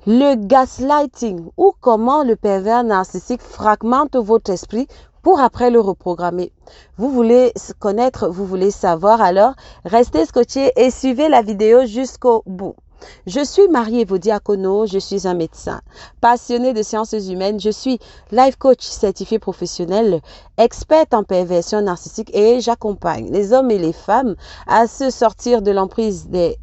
Le gaslighting ou comment le pervers narcissique fragmente votre esprit pour après le reprogrammer. Vous voulez connaître, vous voulez savoir, alors restez scotchés et suivez la vidéo jusqu'au bout. Je suis Marie-Èvo Diacono, je suis un médecin passionné de sciences humaines, je suis life coach certifié professionnel, experte en perversion narcissique et j'accompagne les hommes et les femmes à se sortir de l'emprise des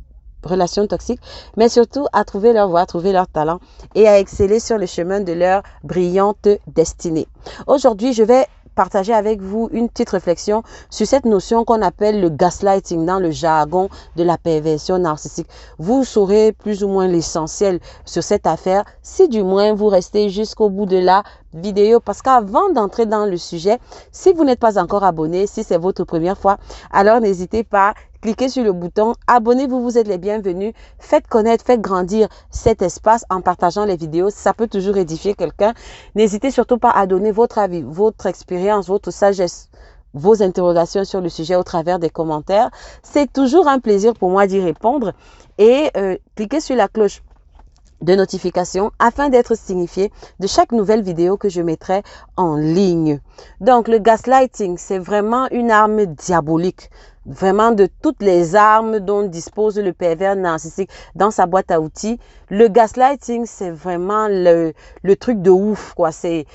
relations toxiques, mais surtout à trouver leur voie, à trouver leur talent et à exceller sur le chemin de leur brillante destinée. Aujourd'hui, je vais partager avec vous une petite réflexion sur cette notion qu'on appelle le gaslighting dans le jargon de la perversion narcissique. Vous saurez plus ou moins l'essentiel sur cette affaire si du moins vous restez jusqu'au bout de la vidéo, parce qu'avant d'entrer dans le sujet, si vous n'êtes pas encore abonné, si c'est votre première fois, alors n'hésitez pas, cliquez sur le bouton abonnez-vous, vous êtes les bienvenus, faites connaître, faites grandir cet espace en partageant les vidéos, ça peut toujours édifier quelqu'un. N'hésitez surtout pas à donner votre avis, votre expérience, votre sagesse, vos interrogations sur le sujet au travers des commentaires. C'est toujours un plaisir pour moi d'y répondre et cliquez sur la cloche de notification afin d'être signifié de chaque nouvelle vidéo que je mettrai en ligne. Donc, le gaslighting, c'est vraiment une arme diabolique. Vraiment de toutes les armes dont dispose le pervers narcissique dans sa boîte à outils. Le gaslighting, c'est vraiment le truc de ouf, quoi. C'est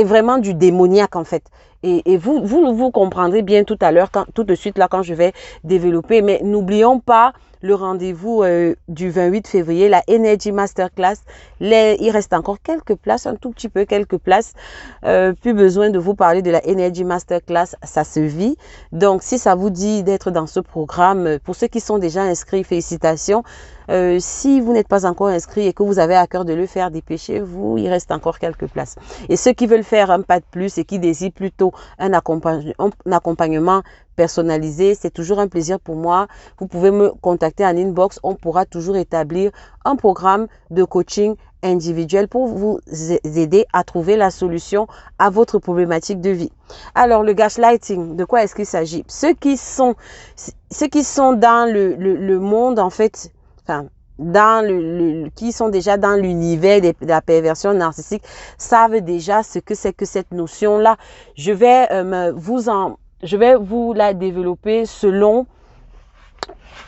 vraiment du démoniaque, en fait. Et vous comprendrez bien tout à l'heure, tout de suite là, quand je vais développer. Mais n'oublions pas le rendez-vous du 28 février, la Energy Masterclass. Il reste encore quelques places, un tout petit peu quelques places. Plus besoin de vous parler de la Energy Masterclass, ça se vit. Donc, si ça vous dit d'être dans ce programme, pour ceux qui sont déjà inscrits, félicitations. Si vous n'êtes pas encore inscrit et que vous avez à cœur de le faire, dépêchez-vous, il reste encore quelques places. Et ceux qui veulent faire un pas de plus et qui désirent plutôt un accompagnement personnalisé, c'est toujours un plaisir pour moi. Vous pouvez me contacter en inbox, on pourra toujours établir un programme de coaching individuel pour vous aider à trouver la solution à votre problématique de vie. Alors, le gaslighting, de quoi est-ce qu'il s'agit? Ceux qui sont dans le monde, en fait, enfin, qui sont déjà dans l'univers de la perversion narcissique, savent déjà ce que c'est que cette notion-là. Je vais vous la développer selon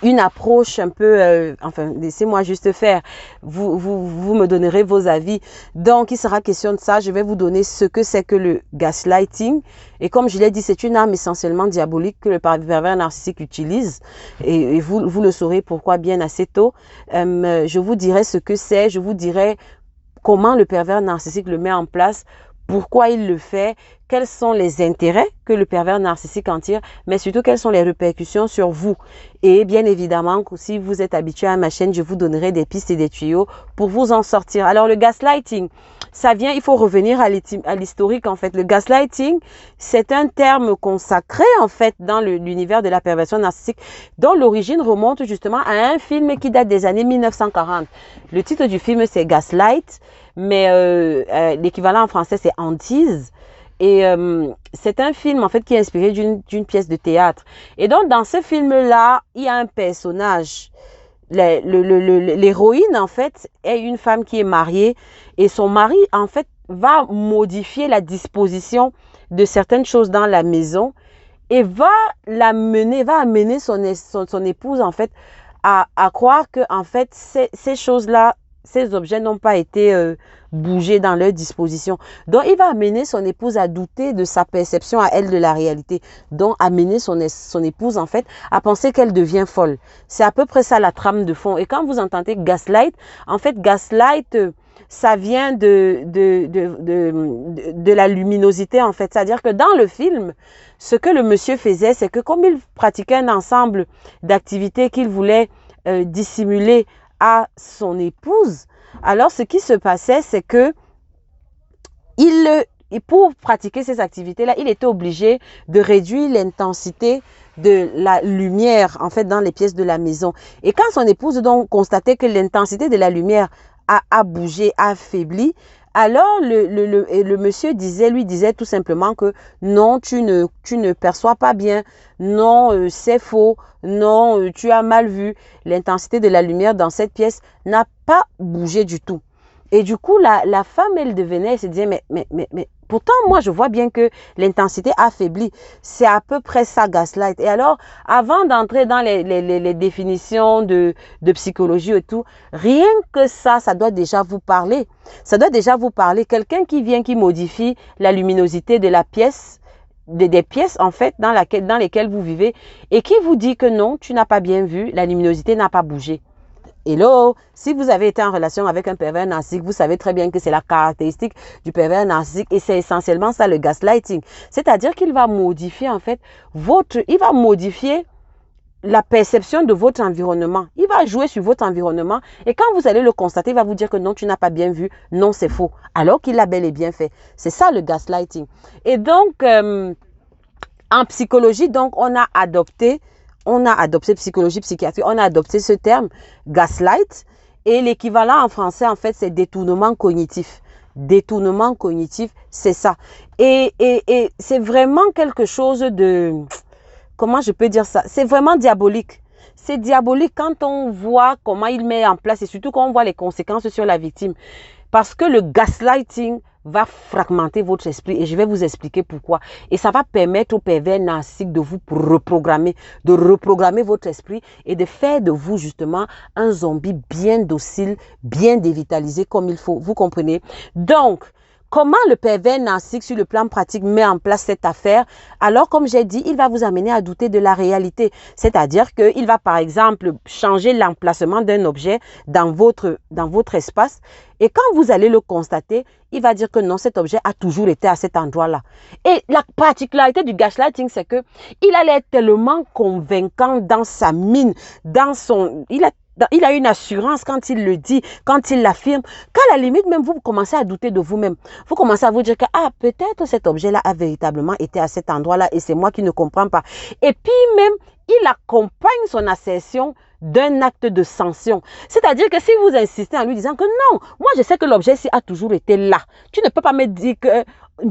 une approche un peu, enfin, laissez-moi juste faire, vous me donnerez vos avis. Donc, il sera question de ça, je vais vous donner ce que c'est que le gaslighting. Et comme je l'ai dit, c'est une arme essentiellement diabolique que le pervers narcissique utilise. Et vous le saurez pourquoi bien assez tôt. Je vous dirai ce que c'est, je vous dirai comment le pervers narcissique le met en place, pourquoi il le fait, quels sont les intérêts que le pervers narcissique en tire, mais surtout quelles sont les répercussions sur vous. Et bien évidemment, si vous êtes habitué à ma chaîne, je vous donnerai des pistes et des tuyaux pour vous en sortir. Alors, le gaslighting, ça vient, il faut revenir à l'historique en fait. Le gaslighting, c'est un terme consacré en fait dans l'univers de la perversion narcissique, dont l'origine remonte justement à un film qui date des années 1940. Le titre du film, c'est Gaslight, mais l'équivalent en français, c'est Hantise. Et c'est un film en fait qui est inspiré d'une pièce de théâtre. Et donc dans ce film-là, il y a un personnage. L'héroïne en fait est une femme qui est mariée et son mari en fait va modifier la disposition de certaines choses dans la maison et va amener son épouse en fait à croire que en fait ces choses-là, ces objets n'ont pas été bougés dans leur disposition. Donc, il va amener son épouse à douter de sa perception à elle de la réalité. Donc, amener son épouse, en fait, à penser qu'elle devient folle. C'est à peu près ça la trame de fond. Et quand vous entendez gaslight, en fait, gaslight, ça vient de la luminosité, en fait. C'est-à-dire que dans le film, ce que le monsieur faisait, c'est que comme il pratiquait un ensemble d'activités qu'il voulait dissimuler à son épouse, alors ce qui se passait, c'est que pour pratiquer ces activités-là, il était obligé de réduire l'intensité de la lumière, en fait, dans les pièces de la maison. Et quand son épouse donc constatait que l'intensité de la lumière a bougé, a affaibli, alors le monsieur lui disait tout simplement que non, tu ne perçois pas bien, non, c'est faux, non, tu as mal vu. L'intensité de la lumière dans cette pièce n'a pas bougé du tout. Et du coup, la femme, elle devenait, elle se disait, mais pourtant, moi, je vois bien que l'intensité affaiblit. C'est à peu près ça, gaslight. Et alors, avant d'entrer dans les définitions de psychologie et tout, rien que ça doit déjà vous parler. Ça doit déjà vous parler. Quelqu'un qui vient, qui modifie la luminosité de la pièce, des pièces, en fait, dans lesquelles vous vivez, et qui vous dit que non, tu n'as pas bien vu, la luminosité n'a pas bougé. Hello, si vous avez été en relation avec un pervers narcissique, vous savez très bien que c'est la caractéristique du pervers narcissique et c'est essentiellement ça le gaslighting. C'est-à-dire qu'il va modifier en fait il va modifier la perception de votre environnement. Il va jouer sur votre environnement et quand vous allez le constater, il va vous dire que non, tu n'as pas bien vu, non, c'est faux, alors qu'il l'a bel et bien fait. C'est ça le gaslighting. Et donc, en psychologie, donc, on a adopté psychologie psychiatrique, on a adopté ce terme gaslight et l'équivalent en français, en fait, c'est détournement cognitif. Détournement cognitif, c'est ça. Et c'est vraiment quelque chose de, comment je peux dire ça? C'est vraiment diabolique. C'est diabolique quand on voit comment il met en place et surtout quand on voit les conséquences sur la victime. Parce que le gaslighting va fragmenter votre esprit et je vais vous expliquer pourquoi. Et ça va permettre au pervers narcissique de vous reprogrammer, de reprogrammer votre esprit et de faire de vous justement un zombie bien docile, bien dévitalisé comme il faut. Vous comprenez? Donc, comment le pervers narcissique sur le plan pratique met en place cette affaire? Alors, comme j'ai dit, il va vous amener à douter de la réalité. C'est-à-dire qu'il va, par exemple, changer l'emplacement d'un objet dans votre espace. Et quand vous allez le constater, il va dire que non, cet objet a toujours été à cet endroit-là. Et la particularité du gaslighting, c'est que il allait être tellement convaincant dans sa mine, il a une assurance quand il le dit, quand il l'affirme, qu'à la limite même vous commencez à douter de vous-même. Vous commencez à vous dire que peut-être cet objet-là a véritablement été à cet endroit-là et c'est moi qui ne comprends pas. Et puis même, il accompagne son assertion d'un acte de sanction. C'est-à-dire que si vous insistez en lui disant que non, moi je sais que l'objet-ci a toujours été là. Tu ne peux pas me dire que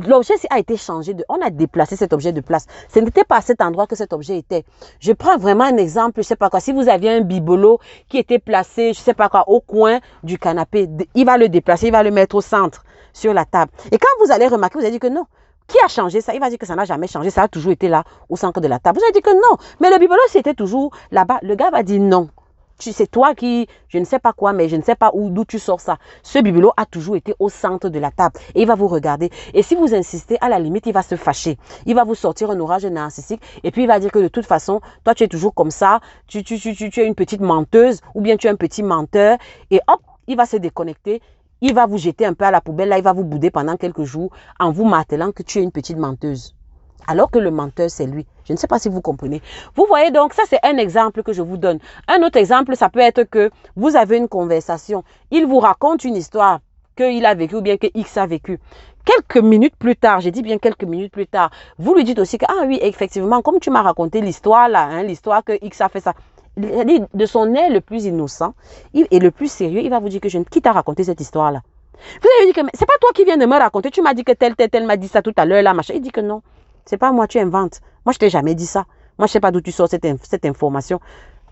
l'objet-ci a été changé. On a déplacé cet objet de place. Ce n'était pas à cet endroit que cet objet était. Je prends vraiment un exemple, je sais pas quoi. Si vous aviez un bibelot qui était placé, je sais pas quoi, au coin du canapé, il va le déplacer, il va le mettre au centre, sur la table. Et quand vous allez remarquer, vous allez dire que non. Qui a changé ça? Il va dire que ça n'a jamais changé, ça a toujours été là, au centre de la table. Vous allez dire que non, mais le bibelot, c'était toujours là-bas. Le gars va dire non. C'est toi qui, je ne sais pas quoi, mais je ne sais pas d'où tu sors ça. Ce bibelot a toujours été au centre de la table. Et il va vous regarder. Et si vous insistez, à la limite, il va se fâcher. Il va vous sortir un orage narcissique. Et puis, il va dire que de toute façon, toi, tu es toujours comme ça. Tu es une petite menteuse ou bien tu es un petit menteur. Et hop, il va se déconnecter. Il va vous jeter un peu à la poubelle. Là, il va vous bouder pendant quelques jours en vous martelant que tu es une petite menteuse. Alors que le menteur, c'est lui. Je ne sais pas si vous comprenez. Vous voyez donc, ça c'est un exemple que je vous donne. Un autre exemple, ça peut être que vous avez une conversation. Il vous raconte une histoire qu'il a vécue ou bien que X a vécu. Quelques minutes plus tard, j'ai dit bien quelques minutes plus tard, vous lui dites aussi que, ah oui, effectivement, comme tu m'as raconté l'histoire là, l'histoire que X a fait ça. De son air le plus innocent et le plus sérieux, il va vous dire que qui t'a raconté cette histoire-là? Vous avez dit que c'est pas toi qui viens de me raconter, tu m'as dit que tel m'a dit ça tout à l'heure là, machin. Il dit que non, c'est pas moi, tu inventes. Moi, je t'ai jamais dit ça. Moi, je sais pas d'où tu sors cette information.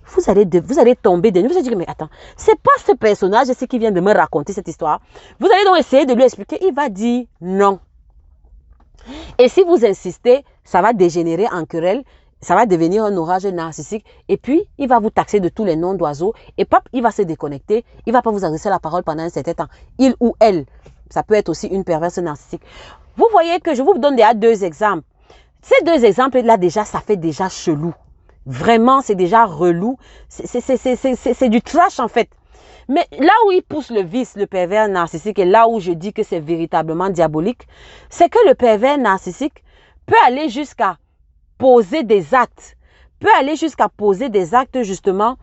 Vous allez tomber de nuit. Vous allez dire, mais attends, c'est pas ce personnage qui vient de me raconter cette histoire. Vous allez donc essayer de lui expliquer. Il va dire non. Et si vous insistez, ça va dégénérer en querelle. Ça va devenir un orage narcissique. Et puis, il va vous taxer de tous les noms d'oiseaux. Et pop, il va se déconnecter. Il ne va pas vous adresser la parole pendant un certain temps. Il ou elle. Ça peut être aussi une perverse narcissique. Vous voyez que je vous donne déjà 2 exemples. Ces 2 exemples-là, déjà, ça fait déjà chelou. Vraiment, c'est déjà relou. C'est du trash, en fait. Mais là où il pousse le vice, le pervers narcissique, et là où je dis que c'est véritablement diabolique, c'est que le pervers narcissique peut aller jusqu'à poser des actes, justement,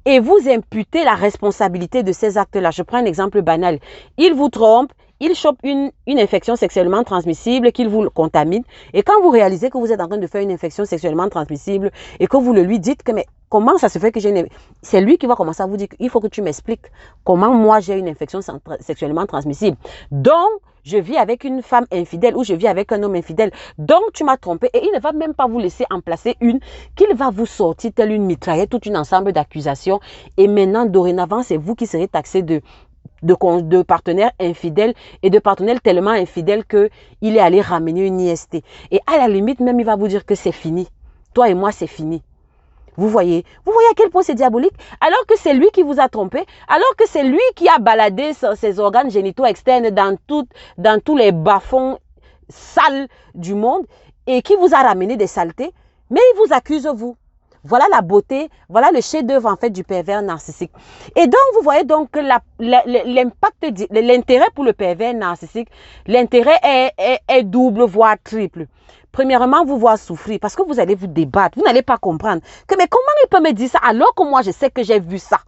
et vous imputer la responsabilité de ces actes-là. Je prends un exemple banal. Il vous trompe, il chope une infection sexuellement transmissible, qu'il vous contamine. Et quand vous réalisez que vous êtes en train de faire une infection sexuellement transmissible et que vous le lui dites que mais comment ça se fait que j'ai une... C'est lui qui va commencer à vous dire qu'il faut que tu m'expliques comment moi j'ai une infection sexuellement transmissible. Donc, je vis avec une femme infidèle ou je vis avec un homme infidèle. Donc, tu m'as trompé et il ne va même pas vous laisser en placer une qu'il va vous sortir telle une mitraillette, tout un ensemble d'accusations. Et maintenant, dorénavant, c'est vous qui serez taxé de partenaires infidèles et de partenaires tellement infidèles qu'il est allé ramener une IST. Et à la limite, même, il va vous dire que c'est fini. Toi et moi, c'est fini. Vous voyez à quel point c'est diabolique? Alors que c'est lui qui vous a trompé, alors que c'est lui qui a baladé ses organes génitaux externes dans tous les bas-fonds sales du monde et qui vous a ramené des saletés, mais il vous accuse vous. Voilà la beauté, voilà le chef-d'œuvre en fait du pervers narcissique. Et donc, vous voyez donc que l'impact, l'intérêt pour le pervers narcissique, l'intérêt est double, voire triple. Premièrement, vous voir souffrir parce que vous allez vous débattre. Vous n'allez pas comprendre que mais comment il peut me dire ça alors que moi je sais que j'ai vu ça.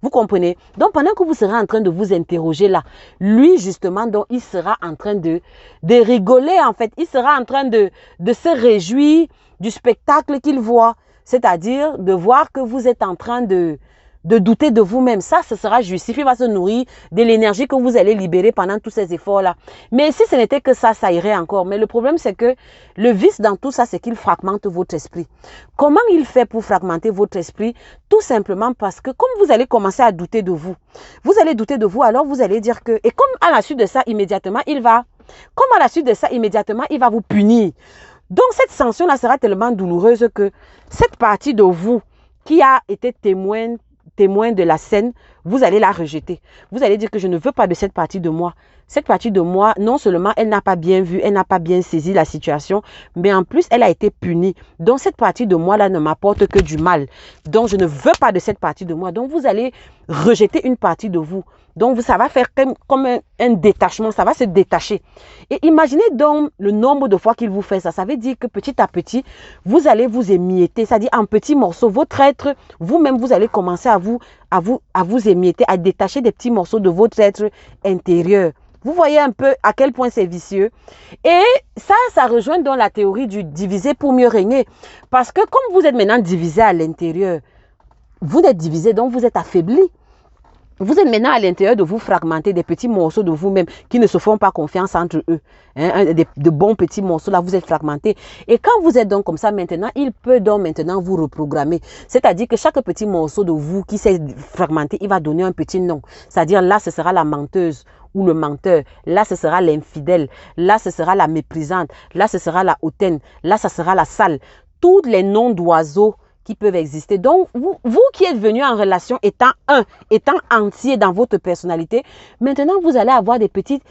Vous comprenez? Donc, pendant que vous serez en train de vous interroger là, lui, justement, donc, il sera en train de rigoler, en fait. Il sera en train de se réjouir du spectacle qu'il voit. C'est-à-dire de voir que vous êtes en train de douter de vous-même. Ça, ce sera justifié, va se nourrir de l'énergie que vous allez libérer pendant tous ces efforts-là. Mais si ce n'était que ça irait encore. Mais le problème, c'est que le vice dans tout ça, c'est qu'il fragmente votre esprit. Comment il fait pour fragmenter votre esprit? Tout simplement parce que comme vous allez commencer à douter de vous, vous allez douter de vous, alors vous allez dire que... Et comme à la suite de ça, immédiatement, il va vous punir. Donc, cette sanction-là sera tellement douloureuse que cette partie de vous qui a été témoin de la scène, vous allez la rejeter. Vous allez dire que je ne veux pas de cette partie de moi. Cette partie de moi, non seulement elle n'a pas bien vu, elle n'a pas bien saisi la situation, mais en plus, elle a été punie. Donc, cette partie de moi-là ne m'apporte que du mal. Donc, je ne veux pas de cette partie de moi. Donc, vous allez rejeter une partie de vous. Donc, ça va faire comme un détachement, ça va se détacher. Et imaginez donc le nombre de fois qu'il vous fait ça. Ça veut dire que petit à petit, vous allez vous émietter, c'est-à-dire en petits morceaux. Votre être, vous-même, vous allez commencer à vous émietter, à détacher des petits morceaux de votre être intérieur. Vous voyez un peu à quel point c'est vicieux. Et ça rejoint dans la théorie du diviser pour mieux régner. Parce que comme vous êtes maintenant divisé à l'intérieur, vous êtes divisé, donc vous êtes affaibli. Vous êtes maintenant à l'intérieur de vous fragmenter des petits morceaux de vous-même qui ne se font pas confiance entre eux. De bons petits morceaux, là, vous êtes fragmentés. Et quand vous êtes donc comme ça maintenant, il peut donc maintenant vous reprogrammer. C'est-à-dire que chaque petit morceau de vous qui s'est fragmenté, il va donner un petit nom. C'est-à-dire là, ce sera la menteuse ou le menteur. Là, ce sera l'infidèle. Là, ce sera la méprisante. Là, ce sera la hautaine. Là, ce sera la sale. Tous les noms d'oiseaux qui peuvent exister. Donc, vous qui êtes venu en relation étant entier dans votre personnalité, maintenant, vous allez avoir des petits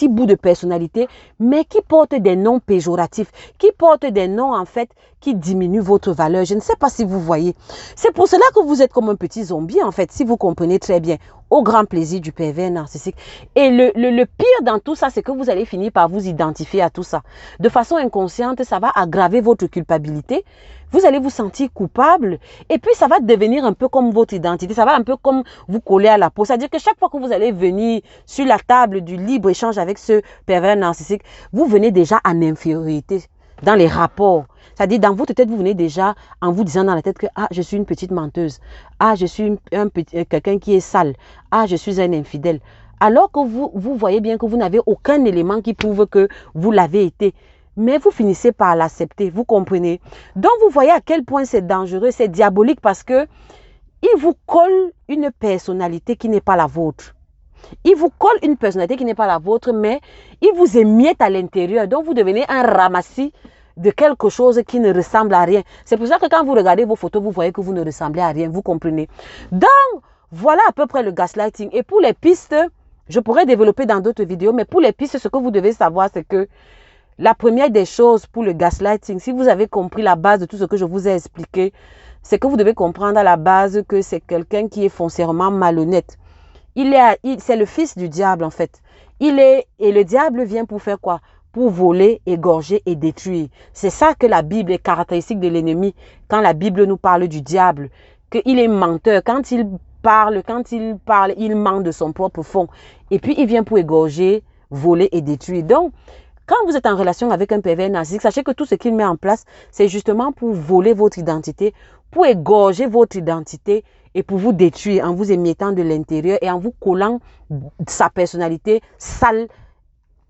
bouts de personnalité, mais qui portent des noms péjoratifs, qui portent des noms, en fait, qui diminuent votre valeur. Je ne sais pas si vous voyez. C'est pour cela que vous êtes comme un petit zombie, en fait, si vous comprenez très bien, au grand plaisir du pervers narcissique. Et le pire dans tout ça, c'est que vous allez finir par vous identifier à tout ça. De façon inconsciente, ça va aggraver votre culpabilité. Vous allez vous sentir coupable et puis ça va devenir un peu comme votre identité. Ça va un peu comme vous coller à la peau. C'est-à-dire que chaque fois que vous allez venir sur la table du libre-échange avec ce pervers narcissique, vous venez déjà en infériorité dans les rapports. C'est-à-dire dans votre tête, vous venez déjà en vous disant dans la tête que ah, je suis une petite menteuse. Ah, je suis quelqu'un qui est sale. Ah, je suis un infidèle. Alors que vous voyez bien que vous n'avez aucun élément qui prouve que vous l'avez été. Mais vous finissez par l'accepter, vous comprenez. Donc, vous voyez à quel point c'est dangereux, c'est diabolique parce que il vous colle une personnalité qui n'est pas la vôtre. Il vous colle une personnalité qui n'est pas la vôtre, mais il vous émiette à l'intérieur. Donc, vous devenez un ramassis de quelque chose qui ne ressemble à rien. C'est pour ça que quand vous regardez vos photos, vous voyez que vous ne ressemblez à rien, vous comprenez. Donc, voilà à peu près le gaslighting. Et pour les pistes, je pourrais développer dans d'autres vidéos, mais pour les pistes, ce que vous devez savoir, c'est que la première des choses pour le gaslighting, si vous avez compris la base de tout ce que je vous ai expliqué, c'est que vous devez comprendre à la base que c'est quelqu'un qui est foncièrement malhonnête. C'est le fils du diable en fait. Et le diable vient pour faire quoi? Pour voler, égorger et détruire. C'est ça que la Bible est caractéristique de l'ennemi. Quand la Bible nous parle du diable, qu'il est menteur. Quand il parle, il ment de son propre fond. Et puis il vient pour égorger, voler et détruire. Donc, quand vous êtes en relation avec un pervers narcissique, sachez que tout ce qu'il met en place, c'est justement pour voler votre identité, pour égorger votre identité et pour vous détruire en vous émiettant de l'intérieur et en vous collant sa personnalité sale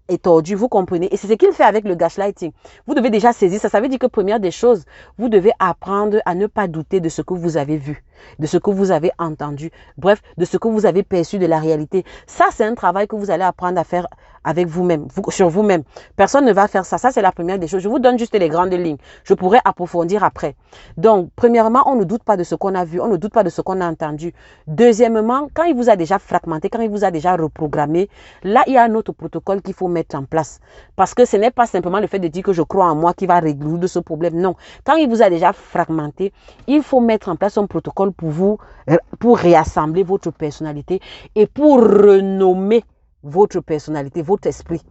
et tordu, vous comprenez? Et c'est ce qu'il fait avec le gaslighting. Vous devez déjà saisir ça. Ça veut dire que première des choses, vous devez apprendre à ne pas douter de ce que vous avez vu, de ce que vous avez entendu, bref, de ce que vous avez perçu de la réalité. Ça, c'est un travail que vous allez apprendre à faire avec vous-même, sur vous-même. Personne ne va faire ça. Ça, c'est la première des choses. Je vous donne juste les grandes lignes. Je pourrais approfondir après. Donc, premièrement, on ne doute pas de ce qu'on a vu. On ne doute pas de ce qu'on a entendu. Deuxièmement, quand il vous a déjà fragmenté, quand il vous a déjà reprogrammé, là, il y a un autre protocole qu'il faut mettre en place. Parce que ce n'est pas simplement le fait de dire que je crois en moi qui va résoudre ce problème. Non. Quand il vous a déjà fragmenté, il faut mettre en place un protocole pour réassembler votre personnalité et pour renommer votre personnalité, votre esprit.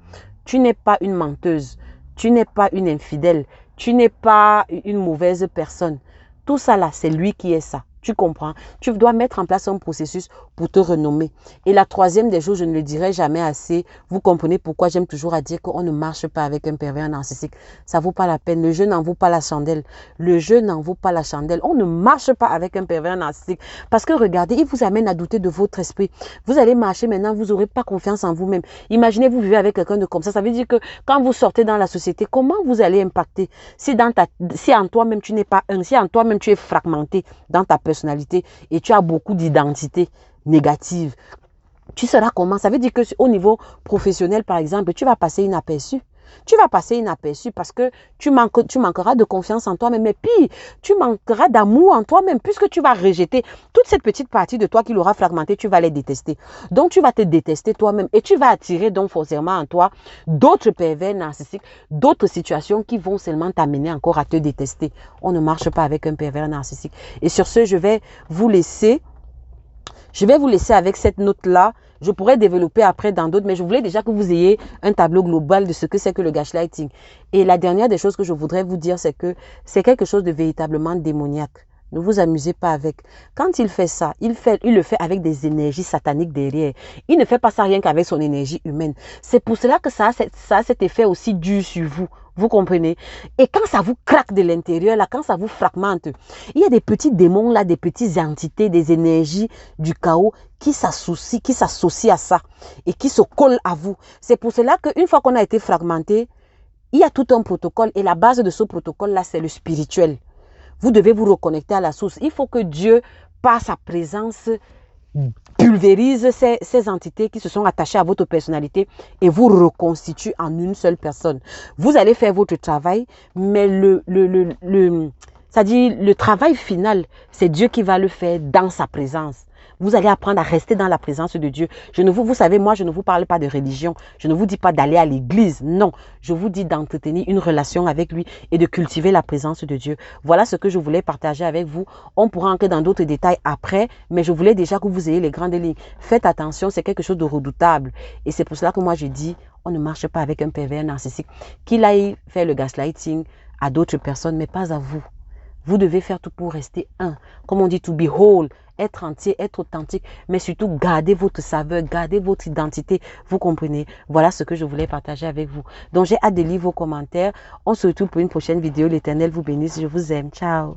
Tu n'es pas une menteuse, tu n'es pas une infidèle, tu n'es pas une mauvaise personne. Tout ça là, c'est lui qui est ça. Tu comprends? Tu dois mettre en place un processus pour te renommer. Et la troisième des choses, je ne le dirai jamais assez. Vous comprenez pourquoi j'aime toujours à dire qu'on ne marche pas avec un pervers narcissique. Ça ne vaut pas la peine. Le jeu n'en vaut pas la chandelle. Le jeu n'en vaut pas la chandelle. On ne marche pas avec un pervers narcissique. Parce que regardez, il vous amène à douter de votre esprit. Vous allez marcher maintenant, vous n'aurez pas confiance en vous-même. Imaginez, vous vivez avec quelqu'un de comme ça. Ça veut dire que quand vous sortez dans la société, comment vous allez impacter? Si en toi-même tu n'es pas un, si en toi-même tu es fragmenté dans ta personnalité et tu as beaucoup d'identités négatives, tu seras comment? Ça veut dire que au niveau professionnel, par exemple, tu vas passer inaperçu. Tu vas passer inaperçu parce que tu manqueras de confiance en toi-même. Mais pire, tu manqueras d'amour en toi-même puisque tu vas rejeter toute cette petite partie de toi qui l'aura fragmenté. Tu vas les détester. Donc, tu vas te détester toi-même et tu vas attirer donc forcément en toi d'autres pervers narcissiques, d'autres situations qui vont seulement t'amener encore à te détester. On ne marche pas avec un pervers narcissique. Et sur ce, je vais vous laisser avec cette note-là. Je pourrais développer après dans d'autres, mais je voulais déjà que vous ayez un tableau global de ce que c'est que le gaslighting. Et la dernière des choses que je voudrais vous dire, c'est que c'est quelque chose de véritablement démoniaque. Ne vous amusez pas avec. Quand il fait ça, il le fait avec des énergies sataniques derrière. Il ne fait pas ça rien qu'avec son énergie humaine. C'est pour cela que ça a cet effet aussi dur sur vous. Vous comprenez? Et quand ça vous craque de l'intérieur, là, quand ça vous fragmente, il y a des petits démons, là, des petites entités, des énergies du chaos qui s'associent à ça et qui se collent à vous. C'est pour cela qu'une fois qu'on a été fragmenté, il y a tout un protocole et la base de ce protocole-là, c'est le spirituel. Vous devez vous reconnecter à la source. Il faut que Dieu, par sa présence, pulvérise ces entités qui se sont attachées à votre personnalité et vous reconstitue en une seule personne. Vous allez faire votre travail, mais le travail final, c'est Dieu qui va le faire dans sa présence. Vous allez apprendre à rester dans la présence de Dieu. Vous savez, moi, je ne vous parle pas de religion. Je ne vous dis pas d'aller à l'église. Non, je vous dis d'entretenir une relation avec lui et de cultiver la présence de Dieu. Voilà ce que je voulais partager avec vous. On pourra entrer dans d'autres détails après, mais je voulais déjà que vous ayez les grandes lignes. Faites attention, c'est quelque chose de redoutable. Et c'est pour cela que moi, je dis, on ne marche pas avec un pervers narcissique. Qu'il aille faire le gaslighting à d'autres personnes, mais pas à vous. Vous devez faire tout pour rester un. Comme on dit, to be whole, être entier, être authentique, mais surtout garder votre saveur, garder votre identité. Vous comprenez? Voilà ce que je voulais partager avec vous. Donc, j'ai hâte de lire vos commentaires. On se retrouve pour une prochaine vidéo. L'Éternel vous bénisse. Je vous aime. Ciao.